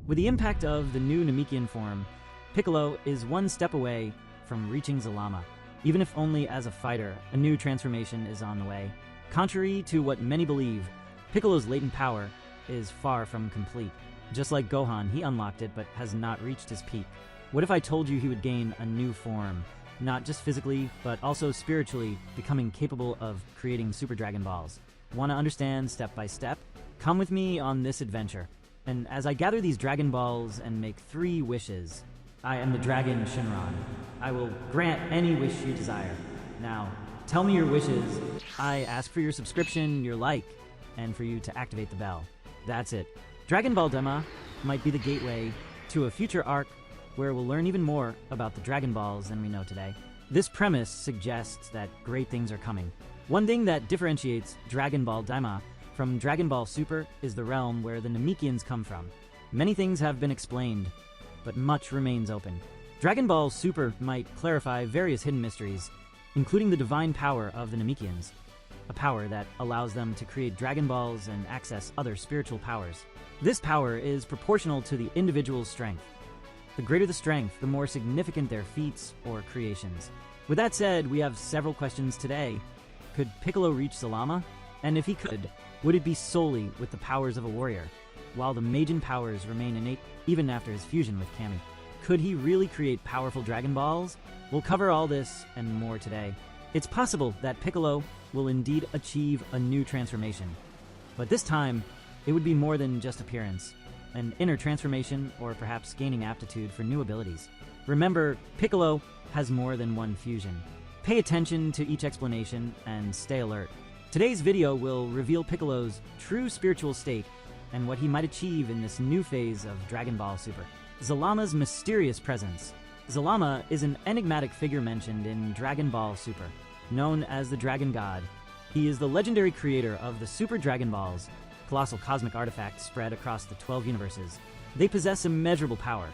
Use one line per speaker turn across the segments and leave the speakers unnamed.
With the impact of the new Namekian form, Piccolo is one step away from reaching Zalama. Even if only as a fighter, a new transformation is on the way. Contrary to what many believe, Piccolo's latent power is far from complete. Just like Gohan, he unlocked it but has not reached his peak. What if I told you he would gain a new form, not just physically, but also spiritually, becoming capable of creating Super Dragon Balls? Want to understand step by step? Come with me on this adventure. And as I gather these Dragon Balls and make 3 wishes, I am the Dragon Shinron. I will grant any wish you desire. Now, tell me your wishes. I ask for your subscription, your like, and for you to activate the bell. That's it. Dragon Ball Zama might be the gateway to a future arc where we'll learn even more about the Dragon Balls than we know today. This premise suggests that great things are coming. One thing that differentiates Dragon Ball Zama from Dragon Ball Super is the realm where the Namekians come from. Many things have been explained, but much remains open. Dragon Ball Super might clarify various hidden mysteries, including the divine power of the Namekians, a power that allows them to create Dragon Balls and access other spiritual powers. This power is proportional to the individual's strength. The greater the strength, the more significant their feats or creations. With that said, we have several questions today. Could Piccolo reach Zalama? And if he could, would it be solely with the powers of a warrior, while the Majin powers remain innate even after his fusion with Kami? Could he really create powerful Dragon Balls? We'll cover all this and more today. It's possible that Piccolo will indeed achieve a new transformation, but this time, it would be more than just appearance, an inner transformation or perhaps gaining aptitude for new abilities. Remember, Piccolo has more than one fusion. Pay attention to each explanation and stay alert. Today's video will reveal Piccolo's true spiritual state and what he might achieve in this new phase of Dragon Ball Super. Zalama's mysterious presence. Zalama is an enigmatic figure mentioned in Dragon Ball Super. Known as the Dragon God, he is the legendary creator of the Super Dragon Balls, colossal cosmic artifacts spread across the 12 universes. They possess immeasurable power,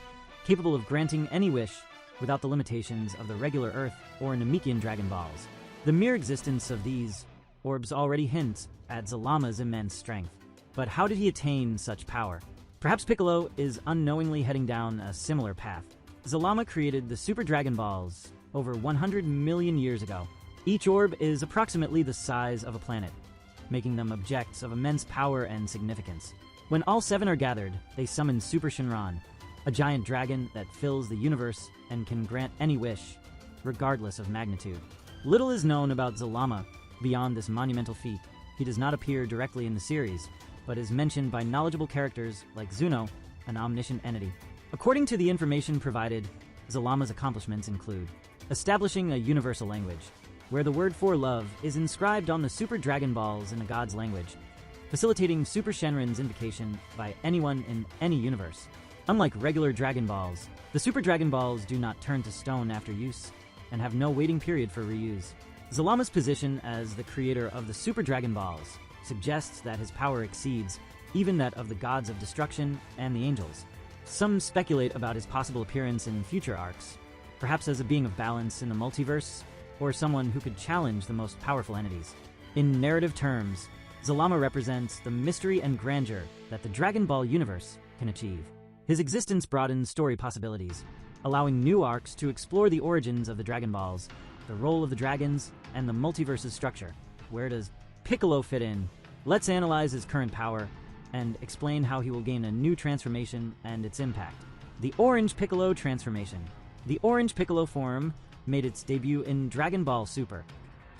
capable of granting any wish without the limitations of the regular Earth or Namekian Dragon Balls. The mere existence of these orbs already hints at Zalama's immense strength. But how did he attain such power? Perhaps Piccolo is unknowingly heading down a similar path. Zalama created the Super Dragon Balls over 100 million years ago. Each orb is approximately the size of a planet, making them objects of immense power and significance. When all 7 are gathered, they summon Super Shinron, a giant dragon that fills the universe and can grant any wish, regardless of magnitude. Little is known about Zalama beyond this monumental feat. He does not appear directly in the series, but is mentioned by knowledgeable characters like Zuno, an omniscient entity. According to the information provided, Zalama's accomplishments include establishing a universal language, where the word for love is inscribed on the Super Dragon Balls in a god's language, facilitating Super Shenron's invocation by anyone in any universe. Unlike regular Dragon Balls, the Super Dragon Balls do not turn to stone after use and have no waiting period for reuse. Zalama's position as the creator of the Super Dragon Balls suggests that his power exceeds even that of the gods of destruction and the angels. Some speculate about his possible appearance in future arcs, perhaps as a being of balance in the multiverse, or someone who could challenge the most powerful entities. In narrative terms, Zalama represents the mystery and grandeur that the Dragon Ball universe can achieve. His existence broadens story possibilities, allowing new arcs to explore the origins of the Dragon Balls, the role of the dragons, and the multiverse's structure. Where does Piccolo fit in? Let's analyze his current power and explain how he will gain a new transformation and its impact. The Orange Piccolo Transformation. The Orange Piccolo form made its debut in Dragon Ball Super.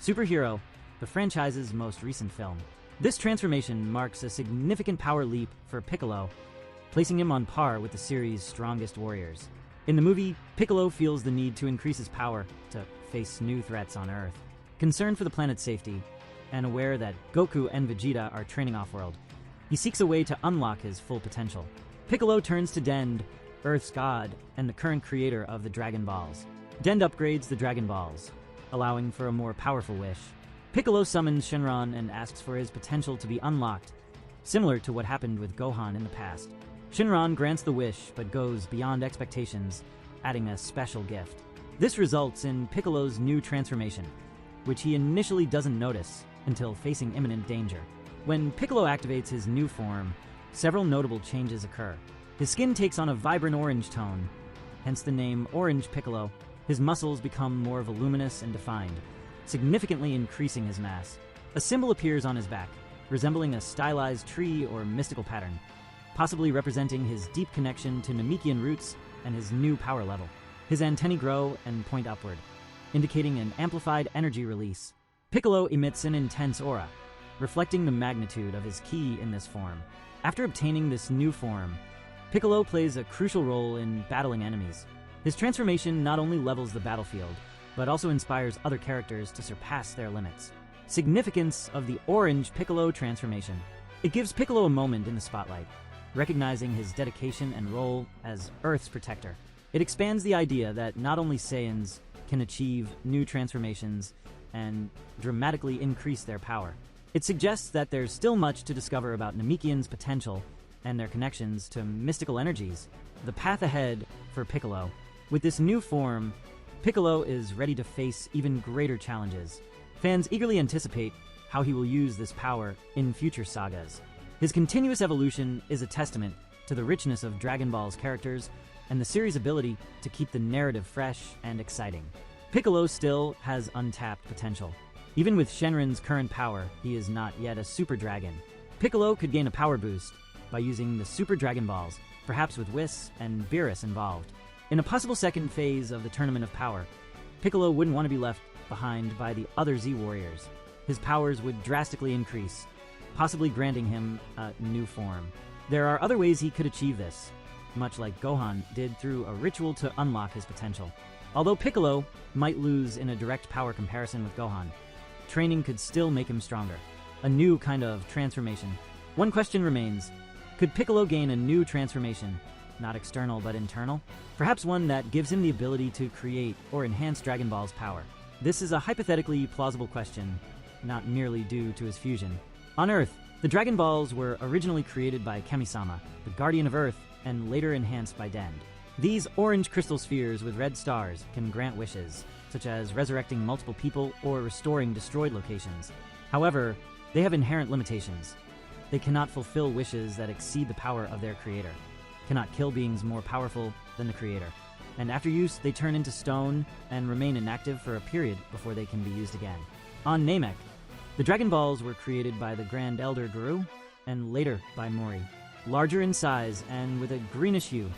Superhero, the franchise's most recent film. This transformation marks a significant power leap for Piccolo, placing him on par with the series' strongest warriors. In the movie, Piccolo feels the need to increase his power to face new threats on Earth. Concerned for the planet's safety, and aware that Goku and Vegeta are training off-world, he seeks a way to unlock his full potential. Piccolo turns to Dend, Earth's god, and the current creator of the Dragon Balls. Dend upgrades the Dragon Balls, allowing for a more powerful wish. Piccolo summons Shenron and asks for his potential to be unlocked, similar to what happened with Gohan in the past. Shenron grants the wish, but goes beyond expectations, adding a special gift. This results in Piccolo's new transformation, which he initially doesn't notice until facing imminent danger. When Piccolo activates his new form, several notable changes occur. His skin takes on a vibrant orange tone, hence the name Orange Piccolo. His muscles become more voluminous and defined, significantly increasing his mass. A symbol appears on his back, resembling a stylized tree or mystical pattern, possibly representing his deep connection to Namekian roots and his new power level. His antennae grow and point upward, indicating an amplified energy release. Piccolo emits an intense aura, reflecting the magnitude of his ki in this form. After obtaining this new form, Piccolo plays a crucial role in battling enemies. His transformation not only levels the battlefield, but also inspires other characters to surpass their limits. Significance of the Orange Piccolo transformation. It gives Piccolo a moment in the spotlight, recognizing his dedication and role as Earth's protector. It expands the idea that not only Saiyans can achieve new transformations and dramatically increase their power. It suggests that there's still much to discover about Namekian's potential and their connections to mystical energies. The path ahead for Piccolo. With this new form, Piccolo is ready to face even greater challenges. Fans eagerly anticipate how he will use this power in future sagas. His continuous evolution is a testament to the richness of Dragon Ball's characters and the series' ability to keep the narrative fresh and exciting. Piccolo still has untapped potential. Even with Shenron's current power, he is not yet a Super Dragon. Piccolo could gain a power boost by using the Super Dragon Balls, perhaps with Whis and Beerus involved. In a possible second phase of the Tournament of Power, Piccolo wouldn't want to be left behind by the other Z Warriors. His powers would drastically increase, possibly granting him a new form. There are other ways he could achieve this, much like Gohan did through a ritual to unlock his potential. Although Piccolo might lose in a direct power comparison with Gohan, training could still make him stronger. A new kind of transformation. One question remains: could Piccolo gain a new transformation, not external but internal? Perhaps one that gives him the ability to create or enhance Dragon Ball's power. This is a hypothetically plausible question, not merely due to his fusion. On Earth, the Dragon Balls were originally created by Kami-sama, the Guardian of Earth, and later enhanced by Dend. These orange crystal spheres with red stars can grant wishes, such as resurrecting multiple people or restoring destroyed locations. However, they have inherent limitations. They cannot fulfill wishes that exceed the power of their creator, cannot kill beings more powerful than the creator, and after use they turn into stone and remain inactive for a period before they can be used again. On Namek, the Dragon Balls were created by the Grand Elder Guru and later by Mori. Larger in size and with a greenish hue,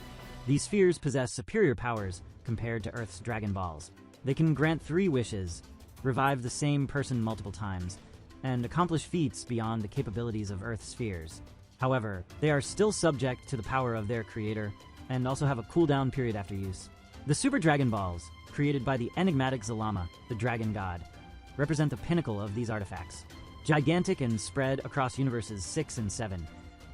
these spheres possess superior powers compared to Earth's Dragon Balls. They can grant 3 wishes, revive the same person multiple times, and accomplish feats beyond the capabilities of Earth's spheres. However, they are still subject to the power of their creator and also have a cooldown period after use. The Super Dragon Balls, created by the enigmatic Zalama, the Dragon God, represent the pinnacle of these artifacts. Gigantic and spread across universes 6 and 7,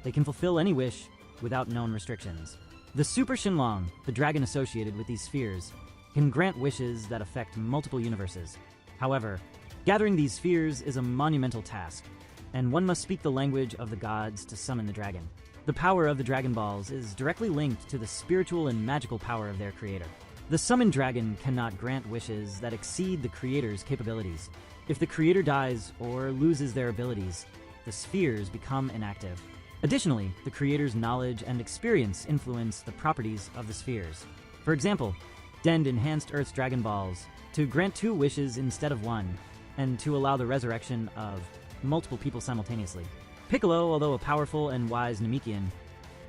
they can fulfill any wish without known restrictions. The Super Shenlong, the dragon associated with these spheres, can grant wishes that affect multiple universes. However, gathering these spheres is a monumental task, and one must speak the language of the gods to summon the dragon. The power of the Dragon Balls is directly linked to the spiritual and magical power of their creator. The summoned dragon cannot grant wishes that exceed the creator's capabilities. If the creator dies or loses their abilities, the spheres become inactive. Additionally, the creator's knowledge and experience influence the properties of the spheres. For example, Dend enhanced Earth's Dragon Balls to grant 2 wishes instead of 1, and to allow the resurrection of multiple people simultaneously. Piccolo, although a powerful and wise Namekian,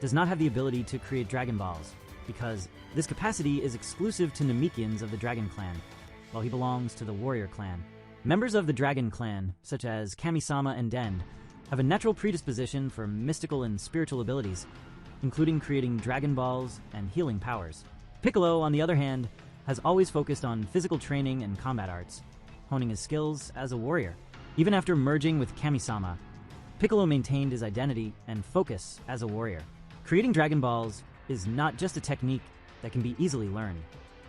does not have the ability to create Dragon Balls, because this capacity is exclusive to Namekians of the Dragon Clan, while he belongs to the Warrior Clan. Members of the Dragon Clan, such as Kami-sama and Dend, have a natural predisposition for mystical and spiritual abilities, including creating Dragon Balls and healing powers. Piccolo, on the other hand, has always focused on physical training and combat arts, honing his skills as a warrior. Even after merging with Kami-sama, Piccolo maintained his identity and focus as a warrior. Creating Dragon Balls is not just a technique that can be easily learned.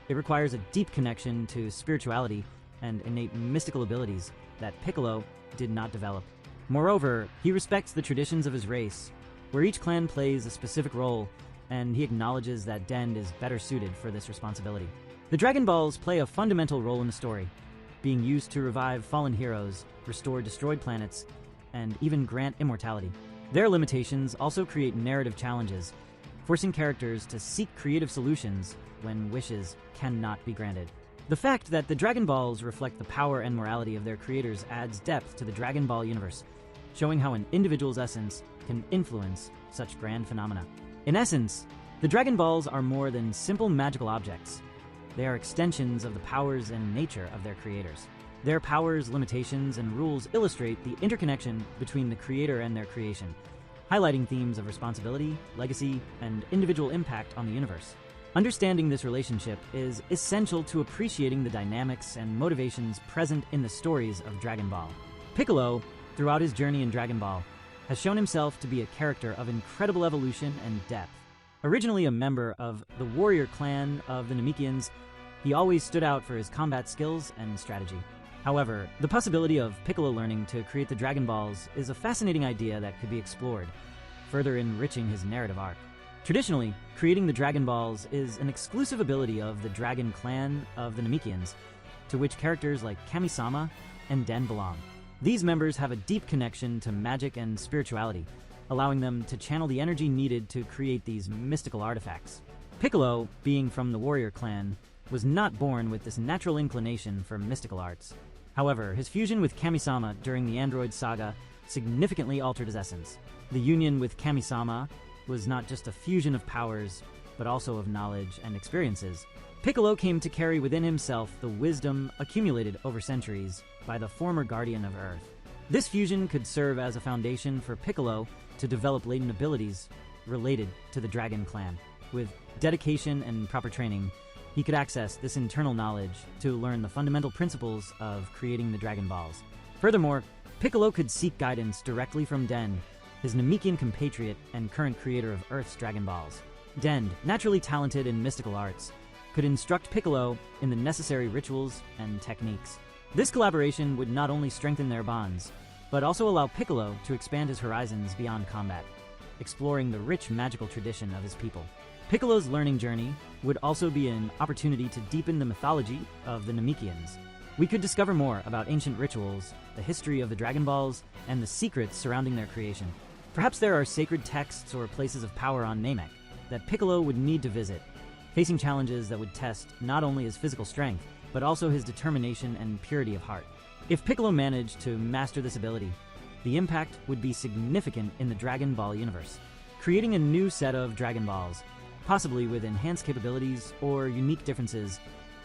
It requires a deep connection to spirituality and innate mystical abilities that Piccolo did not develop. Moreover, he respects the traditions of his race, where each clan plays a specific role, and he acknowledges that Dend is better suited for this responsibility. The Dragon Balls play a fundamental role in the story, being used to revive fallen heroes, restore destroyed planets, and even grant immortality. Their limitations also create narrative challenges. forcing characters to seek creative solutions when wishes cannot be granted. The fact that the Dragon Balls reflect the power and morality of their creators adds depth to the Dragon Ball universe, showing how an individual's essence can influence such grand phenomena. In essence, the Dragon Balls are more than simple magical objects. They are extensions of the powers and nature of their creators. Their powers, limitations, and rules illustrate the interconnection between the creator and their creation, highlighting themes of responsibility, legacy, and individual impact on the universe. Understanding this relationship is essential to appreciating the dynamics and motivations present in the stories of Dragon Ball. Piccolo, throughout his journey in Dragon Ball, has shown himself to be a character of incredible evolution and depth. Originally a member of the warrior clan of the Namekians, he always stood out for his combat skills and strategy. However, the possibility of Piccolo learning to create the Dragon Balls is a fascinating idea that could be explored, further enriching his narrative arc. Traditionally, creating the Dragon Balls is an exclusive ability of the Dragon Clan of the Namekians, to which characters like Kami-sama and Den belong. These members have a deep connection to magic and spirituality, allowing them to channel the energy needed to create these mystical artifacts. Piccolo, being from the warrior clan, was not born with this natural inclination for mystical arts. However, his fusion with Kami-sama during the Android saga significantly altered his essence. The union with Kami-sama was not just a fusion of powers, but also of knowledge and experiences. Piccolo came to carry within himself the wisdom accumulated over centuries by the former guardian of Earth. This fusion could serve as a foundation for Piccolo to develop latent abilities related to the Dragon Clan. With dedication and proper training, he could access this internal knowledge to learn the fundamental principles of creating the Dragon Balls. Furthermore, Piccolo could seek guidance directly from Den, his Namekian compatriot and current creator of Earth's Dragon Balls. Den, naturally talented in mystical arts, could instruct Piccolo in the necessary rituals and techniques. This collaboration would not only strengthen their bonds, but also allow Piccolo to expand his horizons beyond combat, exploring the rich magical tradition of his people. Piccolo's learning journey would also be an opportunity to deepen the mythology of the Namekians. We could discover more about ancient rituals, the history of the Dragon Balls, and the secrets surrounding their creation. Perhaps there are sacred texts or places of power on Namek that Piccolo would need to visit, facing challenges that would test not only his physical strength, but also his determination and purity of heart. If Piccolo managed to master this ability, the impact would be significant in the Dragon Ball universe, creating a new set of Dragon Balls, possibly with enhanced capabilities or unique differences,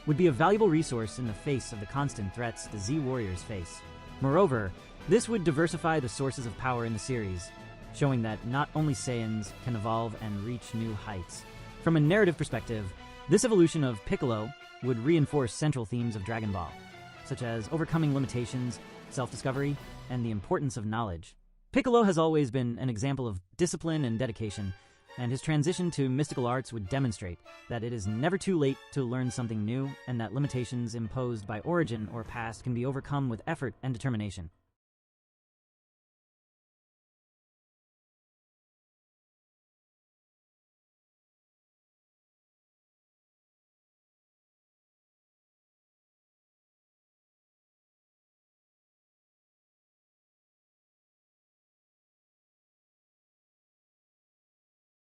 would be a valuable resource in the face of the constant threats the Z-Warriors face. Moreover, this would diversify the sources of power in the series, showing that not only Saiyans can evolve and reach new heights. From a narrative perspective, this evolution of Piccolo would reinforce central themes of Dragon Ball, such as overcoming limitations, self-discovery, and the importance of knowledge. Piccolo has always been an example of discipline and dedication, and his transition to mystical arts would demonstrate that it is never too late to learn something new, and that limitations imposed by origin or past can be overcome with effort and determination.